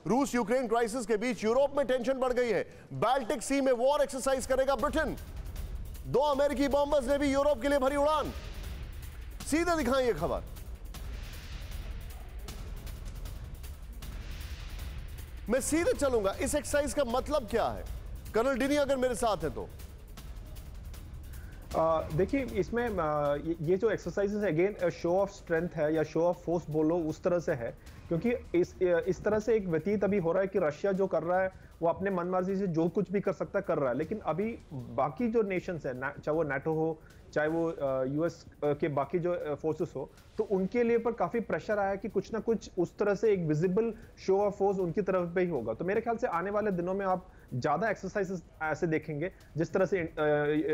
रूस Ukraine crisis के बीच Europe में टेंशन बढ़ गई है। बाल्टिक सी में वॉर एक्सरसाइज करेगा ब्रिटेन। 2 अमेरिकी बॉम्बर्स ने भी यूरोप के लिए भरी उड़ान। सीधे दिखाएं ये खबर। मैं सीधे चलूंगा, इस एक्सरसाइज का मतलब क्या है? कर्नल डिनी अगर मेरे साथ है तो देखिए, इसमें ये जो exercises again show off strength है या शो ऑफ फोर्स बोलो, उस तरह से है, क्योंकि इस तरह से एक व्यतीत अभी हो रहा है कि रशिया जो कर रहा है वो अपने मनमर्जी से जो कुछ भी कर सकता है कर रहा है, लेकिन अभी बाकी जो नेशंस है, चाहे वो नाटो हो, चाहे वो यूएस के बाकी जो फोर्सेस हो, तो उनके लिए पर काफी प्रेशर आया कि कुछ ना कुछ उस तरह से एक विजिबल शो ऑफ फोर्स उनकी तरफ पे ही होगा। तो मेरे ख्याल से आने वाले दिनों में आप ज्यादा एक्सरसाइजेस ऐसे देखेंगे, जिस तरह से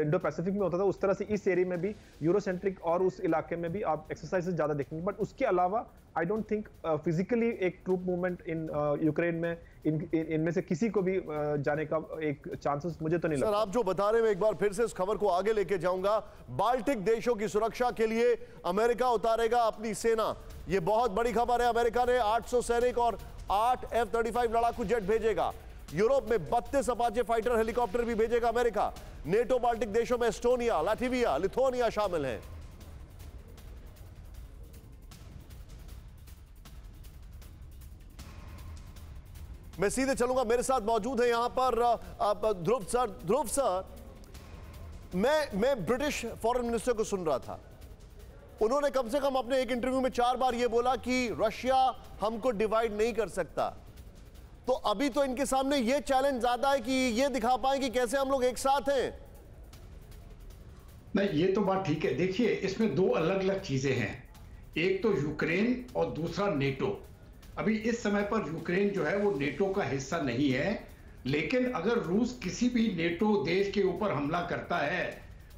इंडो पैसिफिक में होता था उस तरह से इस एरिया में भी, यूरोसेंट्रिक और उस इलाके में भी आप एक्सरसाइजेस ज्यादा देखेंगे। बट उसके अलावा आई डोंट थिंक फिजिकली एक ट्रूप मूवमेंट इन यूक्रेन में इनमें से किसी को भी जाने का एक चांसेस मुझे तो नहीं लगता। सर, आप जो बता रहे हैं, एक बार फिर से इस खबर को आगे लेके जाऊंगा। बाल्टिक देशों की सुरक्षा के लिए अमेरिका उतारेगा अपनी सेना। यह बहुत बड़ी खबर है। अमेरिका ने 800 सैनिक और 8 F-35 लड़ाकू जेट भेजेगा। यूरोप में 32 अपाचे फाइटर हेलीकॉप्टर भी भेजेगा अमेरिका। नेटो बाल्टिक देशों में एस्टोनिया, लाटविया, लिथुआनिया शामिल हैं। मैं सीधे चलूंगा, मेरे साथ मौजूद है यहां पर ध्रुव सर। ध्रुव सर, मैं ब्रिटिश फॉरेन मिनिस्टर को सुन रहा था। उन्होंने कम से कम अपने एक इंटरव्यू में 4 बार यह बोला कि रशिया हमको डिवाइड नहीं कर सकता। तो अभी तो इनके सामने यह चैलेंज ज्यादा है कि यह दिखा पाए कि कैसे हम लोग एक साथ हैं। नहीं, ये तो बात ठीक है। देखिए, इसमें 2 अलग अलग चीजें हैं। एक तो यूक्रेन और दूसरा नेटो। अभी इस समय पर यूक्रेन जो है वो नेटो का हिस्सा नहीं है, लेकिन अगर रूस किसी भी नेटो देश के ऊपर हमला करता है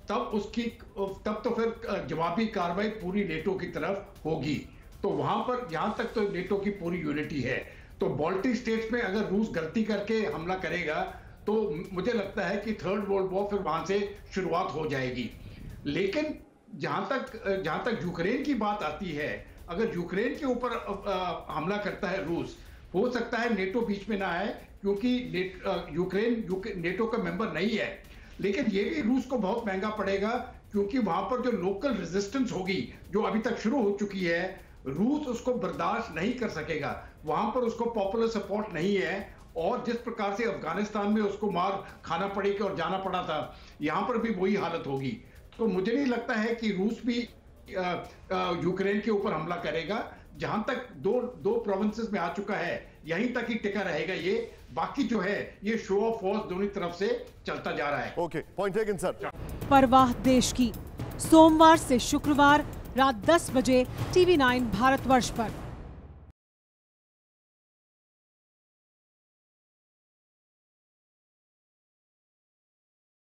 तब तो फिर जवाबी कार्रवाई पूरी नेटो की तरफ होगी। तो वहां पर यहां तक तो नेटो की पूरी यूनिटी है। तो बाल्टिक स्टेट्स में अगर रूस गलती करके हमला करेगा तो मुझे लगता है कि थर्ड वर्ल्ड वॉर फिर वहां से शुरुआत हो जाएगी। लेकिन जहां तक यूक्रेन की बात आती है, अगर यूक्रेन के ऊपर हमला करता है रूस, हो सकता है नेटो बीच में ना आए, क्योंकि यूक्रेन नेटो का मेंबर नहीं है। लेकिन ये भी रूस को बहुत महंगा पड़ेगा, क्योंकि वहां पर जो लोकल रेजिस्टेंस होगी, जो अभी तक शुरू हो चुकी है, रूस उसको बर्दाश्त नहीं कर सकेगा। वहां पर उसको पॉपुलर सपोर्ट नहीं है, और जिस प्रकार से अफगानिस्तान में उसको मार खाना पड़ेगी और जाना पड़ा था, यहां पर भी वही हालत होगी। तो मुझे नहीं लगता है कि रूस भी यूक्रेन के ऊपर हमला करेगा। जहां तक दो प्रोविंसेस में आ चुका है, यहीं तक ही टिका रहेगा ये। बाकी जो है ये शो ऑफ फोर्स दोनों तरफ से चलता जा रहा है। Okay, point taken sir. परवाह देश की, सोमवार से शुक्रवार रात 10 बजे TV9 भारतवर्ष पर।